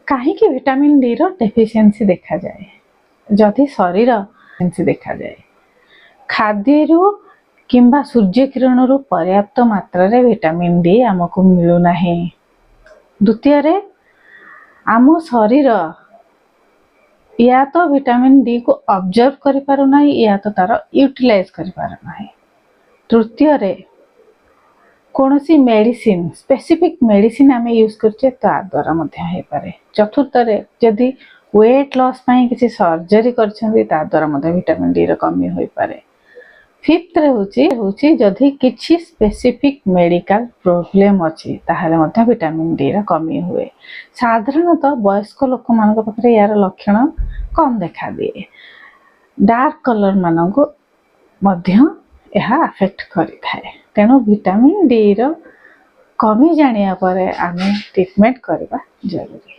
कहीं vitamin D रो deficiency देखा जाए जदि शरीर देखा जाए खाद्य किंबा सूर्य किरण रु पर्याप्त मात्रा रे विटामिन डी आमको मिलूना। द्वितीय रे आम शरीर या तो विटामिन डी को ऑब्जर्व करि पारु नाही या तो तार यूटिलाइज करि पारु नाही। तृतीय रे कोनोसी मेडिसिन स्पेसिफिक मेडिसिन आमे यूज करछे ता द्वारा मध्य हे पारे। चतुर्थ रे जदि वेट लॉस पई किसी सर्जरी करछन्ती ता द्वारा मध्य विटामिन डी रो कमी होई पारे। फिफ्थ रे होची जदि किछि स्पेसिफिक मेडिकल प्रॉब्लम अछि ताहाले मध्य विटामिन डी रो कमी हुए। साधारणतः वयस्क लोक मानक पखरे यार लक्षण कम देखा दिए। डार्क कलर मानक मध्य यह अफेक्ट करि थाए। तेणु विटामिन डी रो कमी जानिया परे आमे ट्रीटमेंट करबा जरूरी।